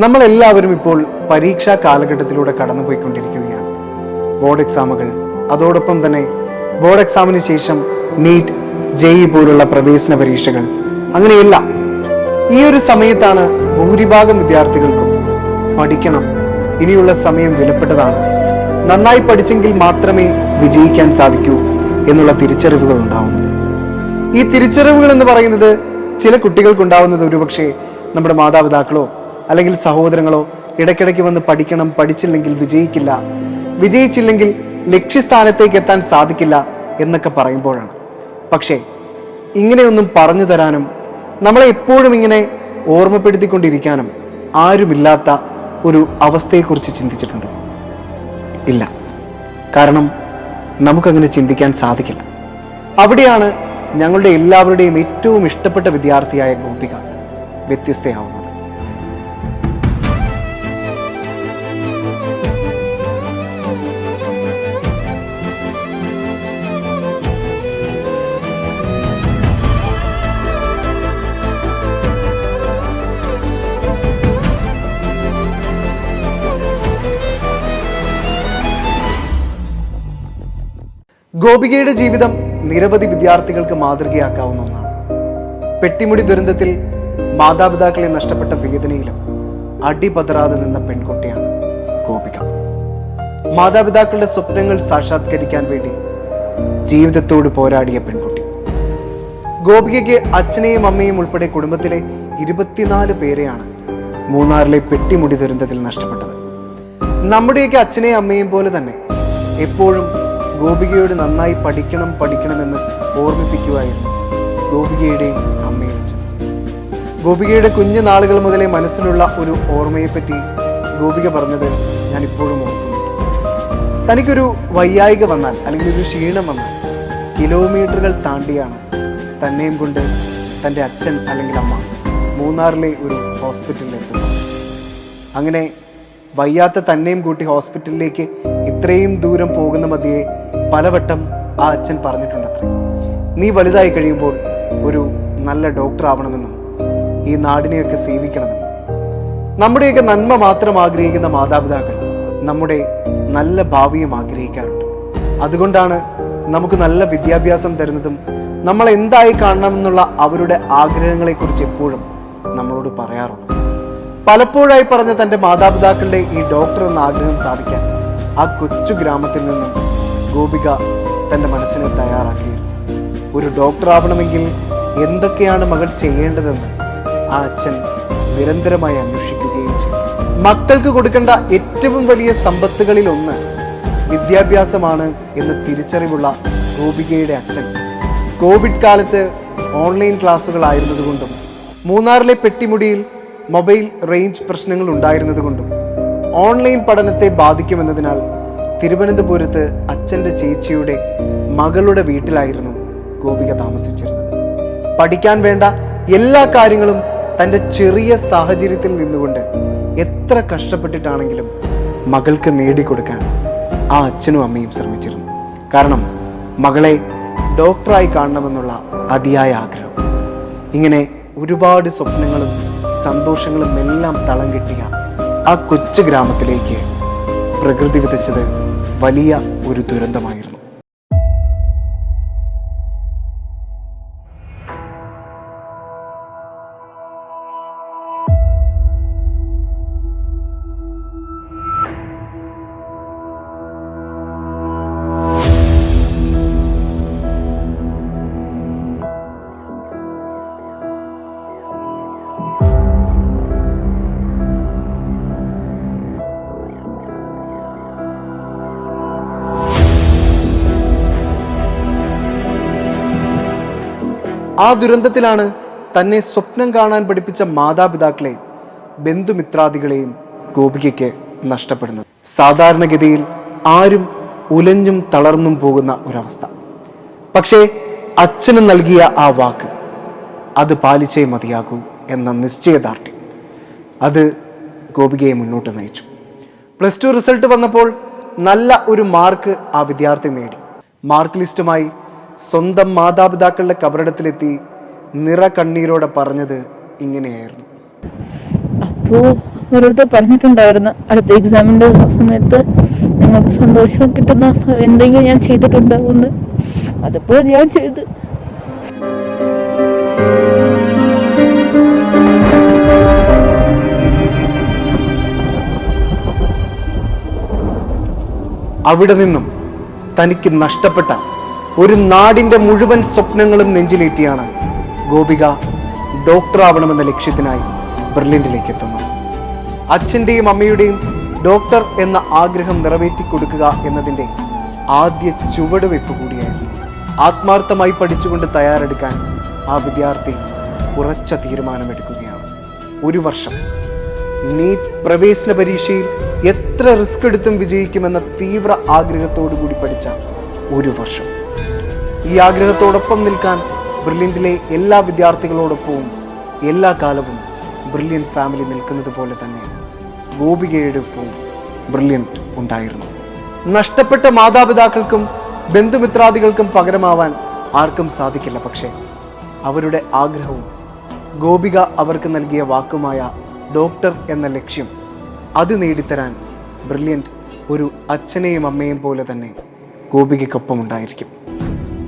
നമ്മളെല്ലാവരും ഇപ്പോൾ പരീക്ഷാ കാലഘട്ടത്തിലൂടെ കടന്നുപോയിക്കൊണ്ടിരിക്കുകയാണ്. ബോർഡ് എക്സാമുകൾ, അതോടൊപ്പം തന്നെ ബോർഡ് എക്സാമിന് ശേഷം നീറ്റ്, ജെഇ പോലുള്ള പ്രവേശന പരീക്ഷകൾ, അങ്ങനെയെല്ലാം. ഈ ഒരു സമയത്താണ് ഭൂരിഭാഗം വിദ്യാർത്ഥികൾക്കും പഠിക്കണം, ഇനിയുള്ള സമയം വിലപ്പെട്ടതാണ്, നന്നായി പഠിച്ചെങ്കിൽ മാത്രമേ വിജയിക്കാൻ സാധിക്കൂ എന്നുള്ള തിരിച്ചറിവുകൾ ഉണ്ടാവുന്നത്. ഈ തിരിച്ചറിവുകൾ എന്ന് പറയുന്നത് ചില കുട്ടികൾക്കുണ്ടാവുന്നത് ഒരുപക്ഷെ നമ്മുടെ മാതാപിതാക്കളോ അല്ലെങ്കിൽ സഹോദരങ്ങളോ ഇടയ്ക്കിടയ്ക്ക് വന്ന് പഠിക്കണം, പഠിച്ചില്ലെങ്കിൽ വിജയിക്കില്ല, വിജയിച്ചില്ലെങ്കിൽ ലക്ഷ്യസ്ഥാനത്തേക്ക് എത്താൻ സാധിക്കില്ല എന്നൊക്കെ പറയുമ്പോഴാണ്. പക്ഷേ ഇങ്ങനെയൊന്നും പറഞ്ഞു തരാനും നമ്മളെ എപ്പോഴും ഇങ്ങനെ ഓർമ്മപ്പെടുത്തിക്കൊണ്ടിരിക്കാനും ആരുമില്ലാത്ത ഒരു അവസ്ഥയെക്കുറിച്ച് ചിന്തിച്ചിട്ടുണ്ട്? ഇല്ല. കാരണം നമുക്കങ്ങനെ ചിന്തിക്കാൻ സാധിക്കില്ല. അവിടെയാണ് ഞങ്ങളുടെ എല്ലാവരുടെയും ഏറ്റവും ഇഷ്ടപ്പെട്ട വിദ്യാർത്ഥിയായ ഗോപിക വ്യത്യസ്തയാവുന്നത്. ഗോപികയുടെ ജീവിതം നിരവധി വിദ്യാർത്ഥികൾക്ക് മാതൃകയാക്കാവുന്ന ഒന്നാണ്. പെട്ടിമുടി ദുരന്തത്തിൽ മാതാപിതാക്കളെ നഷ്ടപ്പെട്ട വേദനയിലും അടിപതറാതെ നിന്ന പെൺകുട്ടിയാണ് ഗോപിക. മാതാപിതാക്കളുടെ സ്വപ്നങ്ങൾ സാക്ഷാത്കരിക്കാൻ വേണ്ടി ജീവിതത്തോട് പോരാടിയ പെൺകുട്ടി. ഗോപികയ്ക്ക് അച്ഛനെയും അമ്മയും ഉൾപ്പെടെ കുടുംബത്തിലെ 24 പേരെയാണ് മൂന്നാറിലെ പെട്ടിമുടി ദുരന്തത്തിൽ നഷ്ടപ്പെട്ടത്. നമ്മുടെയൊക്കെ അച്ഛനെയും അമ്മയും പോലെ തന്നെ എപ്പോഴും ഗോപികയോട് നന്നായി പഠിക്കണമെന്ന് ഓർമ്മിപ്പിക്കുമായിരുന്നു ഗോപികയുടെയും അമ്മയും അച്ഛനും. ഗോപികയുടെ കുഞ്ഞു നാളുകൾ മുതലേ മനസ്സിലുള്ള ഒരു ഓർമ്മയെപ്പറ്റി ഗോപിക പറഞ്ഞത് ഞാൻ ഇപ്പോഴും ഓർക്കുന്നു. തനിക്കൊരു വയ്യായിക വന്നാൽ അല്ലെങ്കിൽ ഒരു ക്ഷീണം വന്നാൽ കിലോമീറ്ററുകൾ താണ്ടിയാണ് തന്നെയും കൊണ്ട് തൻ്റെ അച്ഛൻ അല്ലെങ്കിൽ അമ്മ മൂന്നാറിലെ ഒരു ഹോസ്പിറ്റലിൽ എത്തുന്നത്. അങ്ങനെ വയ്യാത്ത തന്നെയും കൂട്ടി ഹോസ്പിറ്റലിലേക്ക് ഇത്രയും ദൂരം പോകുന്ന മധ്യേ പലവട്ടം ആ അച്ഛൻ പറഞ്ഞിട്ടുണ്ടത്രേ, നീ വലുതായി കഴിയുമ്പോൾ ഒരു നല്ല ഡോക്ടർ ആവണമെന്നും ഈ നാടിനെയൊക്കെ സേവിക്കണമെന്നും. നമ്മുടെയൊക്കെ നന്മ മാത്രം ആഗ്രഹിക്കുന്ന മാതാപിതാക്കൾ നമ്മുടെ നല്ല ഭാവിയും ആഗ്രഹിക്കാറുണ്ട്. അതുകൊണ്ടാണ് നമുക്ക് നല്ല വിദ്യാഭ്യാസം തരുന്നതും നമ്മൾ എന്തായി കാണണമെന്നുള്ള അവരുടെ ആഗ്രഹങ്ങളെക്കുറിച്ച് എപ്പോഴും നമ്മളോട് പറയാറുള്ളത്. പലപ്പോഴായി പറഞ്ഞ തൻ്റെ മാതാപിതാക്കളുടെ ഈ ഡോക്ടർ എന്ന ആഗ്രഹം സാധിക്കാൻ ആ കൊച്ചു ഗ്രാമത്തിൽ നിന്നും ഗോപിക തൻ്റെ മനസ്സിനെ തയ്യാറാക്കിയിരുന്നു. ഒരു ഡോക്ടർ ആവണമെങ്കിൽ എന്തൊക്കെയാണ് മകൾ ചെയ്യേണ്ടതെന്ന് ആ അച്ഛൻ നിരന്തരമായി അന്വേഷിക്കുകയും ചെയ്തു. മക്കൾക്ക് കൊടുക്കേണ്ട ഏറ്റവും വലിയ സമ്പത്തുകളിൽ ഒന്ന് വിദ്യാഭ്യാസമാണ് എന്ന് തിരിച്ചറിവുള്ള ഗോപികയുടെ അച്ഛൻ കോവിഡ് കാലത്ത് ഓൺലൈൻ ക്ലാസ്സുകളായിരുന്നതുകൊണ്ടും മൂന്നാറിലെ പെട്ടിമുടിയിൽ മൊബൈൽ റേഞ്ച് പ്രശ്നങ്ങൾ ഉണ്ടായിരുന്നതുകൊണ്ടും ഓൺലൈൻ പഠനത്തെ ബാധിക്കുമെന്നതിനാൽ തിരുവനന്തപുരത്ത് അച്ഛൻ്റെ ചേച്ചിയുടെ മകളുടെ വീട്ടിലായിരുന്നു ഗോപിക താമസിച്ചിരുന്നത്. പഠിക്കാൻ വേണ്ട എല്ലാ കാര്യങ്ങളും തൻ്റെ ചെറിയ സാഹചര്യത്തിൽ നിന്നുകൊണ്ട് എത്ര കഷ്ടപ്പെട്ടിട്ടാണെങ്കിലും മകൾക്ക് നേടിക്കൊടുക്കാൻ ആ അച്ഛനും അമ്മയും ശ്രമിച്ചിരുന്നു. കാരണം മകളെ ഡോക്ടറായി കാണണമെന്നുള്ള അതിയായ ആഗ്രഹം. ഇങ്ങനെ ഒരുപാട് സ്വപ്നങ്ങളും സന്തോഷങ്ങളും എല്ലാം തളം കെട്ടിയ ആ കൊച്ചു ഗ്രാമത്തിലേക്ക് പ്രകൃതി വിതച്ചത് വലിയ ഒരു ദുരന്തമായിരുന്നു. ആ ദുരന്തത്തിലാണ് തന്നെ സ്വപ്നം കാണാൻ പഠിപ്പിച്ച മാതാപിതാക്കളെയും ബന്ധുമിത്രാദികളെയും ഗോപികയ്ക്ക് നഷ്ടപ്പെടുന്നത്. സാധാരണഗതിയിൽ ആരും ഉലഞ്ഞും തളർന്നും പോകുന്ന ഒരവസ്ഥ. പക്ഷേ അച്ഛന് നൽകിയ ആ വാക്ക്, അത് പാലിച്ചേ മതിയാകൂ എന്ന നിശ്ചയദാർഢ്യം, അത് ഗോപികയെ മുന്നോട്ട് നയിച്ചു. +2 റിസൾട്ട് വന്നപ്പോൾ നല്ല ഒരു മാർക്ക് ആ വിദ്യാർത്ഥി നേടി. മാർക്ക് ലിസ്റ്റുമായി സ്വന്തം മാതാപിതാക്കളുടെ കബറിടത്തിലെത്തി നിറ കണ്ണീരോടെ പറഞ്ഞത് ഇങ്ങനെയായിരുന്നു. അപ്പോൾ ഓരോരുത്തർ പറഞ്ഞിട്ടുണ്ടായിരുന്നു അടുത്ത എക്സാമിന്റെ സമയത്ത് നിങ്ങൾക്ക് സന്തോഷം കിട്ടുന്ന എന്തെങ്കിലും ഞാൻ ചെയ്തിട്ടുണ്ടാവുമെന്ന്. അതിപ്പോൾ ഞാൻ ചെയ്ത്. അവിടെ നിന്നും തനിക്ക് നഷ്ടപ്പെട്ട ഒരു നാടിന്റെ മുഴുവൻ സ്വപ്നങ്ങളും നെഞ്ചിലേറ്റിയാണ് ഗോപിക ഡോക്ടറാവണമെന്ന ലക്ഷ്യത്തിനായി ബെർലിനിലേക്ക് എത്തുന്നത്. അച്ഛൻ്റെയും അമ്മയുടെയും ഡോക്ടർ എന്ന ആഗ്രഹം നിറവേറ്റിക്കൊടുക്കുക എന്നതിൻ്റെ ആദ്യ ചുവടുവെപ്പ് കൂടിയായിരുന്നു. ആത്മാർത്ഥമായി പഠിച്ചുകൊണ്ട് തയ്യാറെടുക്കാൻ ആ വിദ്യാർത്ഥി ഉറച്ച തീരുമാനമെടുക്കുകയാണ്. ഒരു വർഷം നീറ്റ് പ്രവേശന പരീക്ഷയിൽ എത്ര റിസ്ക് എടുത്തും വിജയിക്കുമെന്ന തീവ്ര ആഗ്രഹത്തോടു കൂടി പഠിച്ച ഒരു വർഷം. ഈ ആഗ്രഹത്തോടൊപ്പം നിൽക്കാൻ ബ്രില്യൻറ്റിലെ എല്ലാ വിദ്യാർത്ഥികളോടൊപ്പവും എല്ലാ കാലവും ബ്രില്യൻറ്റ് ഫാമിലി നിൽക്കുന്നത് പോലെ തന്നെ ഗോപികയുടെ ഒപ്പവും ബ്രില്യൻറ്റ് ഉണ്ടായിരുന്നു. നഷ്ടപ്പെട്ട മാതാപിതാക്കൾക്കും ബന്ധുമിത്രാദികൾക്കും പകരമാവാൻ ആർക്കും സാധിക്കില്ല. പക്ഷേ അവരുടെ ആഗ്രഹവും ഗോപിക അവർക്ക് നൽകിയ വാക്കുമായ ഡോക്ടർ എന്ന ലക്ഷ്യം അത് നേടിത്തരാൻ ബ്രില്യൻറ്റ് ഒരു അച്ഛനെയും അമ്മയും പോലെ തന്നെ ഗോപികയ്ക്കൊപ്പം ഉണ്ടായിരിക്കും.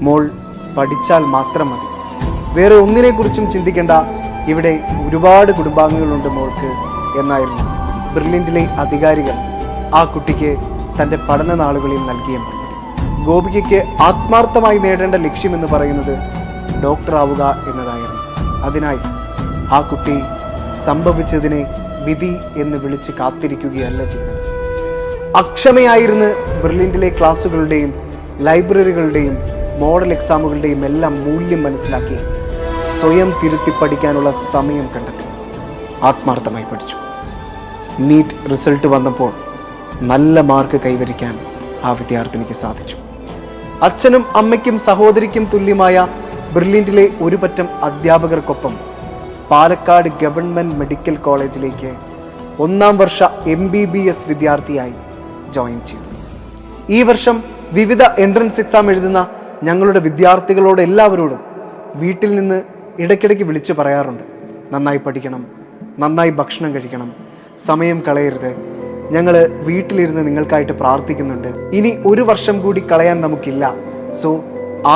മോൾ പഠിച്ചാൽ മാത്രം മതി, വേറെ ഒന്നിനെക്കുറിച്ചും ചിന്തിക്കേണ്ട, ഇവിടെ ഒരുപാട് കുടുംബാംഗങ്ങളുണ്ട് മോൾക്ക് എന്നായിരുന്നു ബ്രില്യൻറ്റിലെ അധികാരികൾ ആ കുട്ടിക്ക് തൻ്റെ പഠന നാളുകളിൽ നൽകിയ മറുപടി. ഗോപികയ്ക്ക് ആത്മാർത്ഥമായി നേടേണ്ട ലക്ഷ്യമെന്ന് പറയുന്നത് ഡോക്ടറാവുക എന്നതായിരുന്നു. അതിനായി ആ കുട്ടി സംഭവിച്ചതിനെ വിധി എന്ന് വിളിച്ച് കാത്തിരിക്കുകയല്ല ചെയ്തത്. അക്ഷമയായിരുന്ന് ബ്രില്യൻറ്റിലെ ക്ലാസ്സുകളുടെയും ലൈബ്രറികളുടെയും മോഡൽ എക്സാമുകളുടെയും എല്ലാം മൂല്യം മനസ്സിലാക്കി സ്വയം തിരുത്തി പഠിക്കാനുള്ള സമയം കണ്ടെത്തി ആത്മാർത്ഥമായി പഠിച്ചു. നീറ്റ് റിസൾട്ട് വന്നപ്പോൾ നല്ല മാർക്ക് കൈവരിക്കാൻ ആ വിദ്യാർത്ഥിനിക്ക് സാധിച്ചു. അച്ഛനും അമ്മയ്ക്കും സഹോദരിക്കും തുല്യമായ ബ്രില്യൻറ്റിലെ ഒരു പറ്റം അധ്യാപകർക്കൊപ്പം പാലക്കാട് ഗവൺമെൻറ് മെഡിക്കൽ കോളേജിലേക്ക് 1ാം വർഷ MBBS വിദ്യാർത്ഥിയായി ജോയിൻ ചെയ്തു. ഈ വർഷം വിവിധ എൻട്രൻസ് എക്സാം എഴുതുന്ന ഞങ്ങളുടെ വിദ്യാർത്ഥികളോട് എല്ലാവരോടും വീട്ടിൽ നിന്ന് ഇടയ്ക്കിടയ്ക്ക് വിളിച്ചു പറയാറുണ്ട്, നന്നായി പഠിക്കണം, നന്നായി ഭക്ഷണം കഴിക്കണം, സമയം കളയരുത്, ഞങ്ങൾ വീട്ടിലിരുന്ന് നിങ്ങൾക്കായിട്ട് പ്രാർത്ഥിക്കുന്നുണ്ട്, ഇനി ഒരു വർഷം കൂടി കളയാൻ നമുക്കില്ല, സോ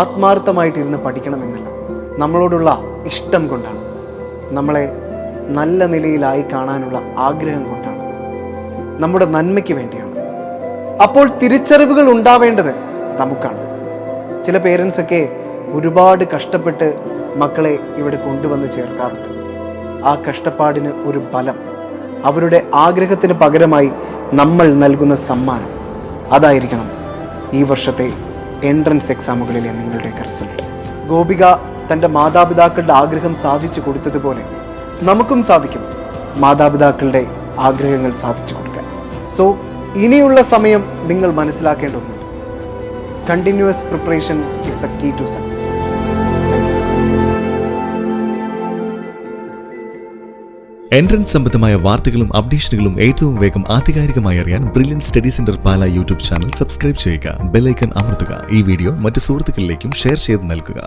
ആത്മാർത്ഥമായിട്ടിരുന്ന് പഠിക്കണമെന്നല്ല, നമ്മളോടുള്ള ഇഷ്ടം കൊണ്ടാണ്, നമ്മളെ നല്ല നിലയിലായി കാണാനുള്ള ആഗ്രഹം കൊണ്ടാണ്, നമ്മുടെ നന്മയ്ക്ക് വേണ്ടിയാണ്. അപ്പോൾ തിരിച്ചറിവുകൾ ഉണ്ടാവേണ്ടത് നമുക്കാണ്. ചില പേരൻസൊക്കെ ഒരുപാട് കഷ്ടപ്പെട്ട് മക്കളെ ഇവിടെ കൊണ്ടുവന്ന് ചേർക്കാറുണ്ട്. ആ കഷ്ടപ്പാടിന് ഒരു ഫലം, അവരുടെ ആഗ്രഹത്തിന് പകരമായി നമ്മൾ നൽകുന്ന സമ്മാനം, അതായിരിക്കണം ഈ വർഷത്തെ എൻട്രൻസ് എക്സാമുകളിലെ നിങ്ങളുടെയൊക്കെ റിസൾട്ട്. ഗോപിക തൻ്റെ മാതാപിതാക്കളുടെ ആഗ്രഹം സാധിച്ചു കൊടുത്തതുപോലെ നമുക്കും സാധിക്കും മാതാപിതാക്കളുടെ ആഗ്രഹങ്ങൾ സാധിച്ചു കൊടുക്കാൻ. സോ ഇനിയുള്ള സമയം നിങ്ങൾ മനസ്സിലാക്കേണ്ട ഒന്നുണ്ട്, continuous preparation is the key to success. Entrance സംബന്ധമായ വാർത്തകളും അപ്ഡേഷനുകളും ഏറ്റവും വേഗം ആധികാരികമായി അറിയാൻ brilliant study centre Pala YouTube channel subscribe ചെയ്യുക, ബെൽ ഐക്കൺ അമർത്തുക. ഈ വീഡിയോ മറ്റു സുഹൃത്തുക്കളിലേക്കും ഷെയർ ചെയ്ത് നൽകുക.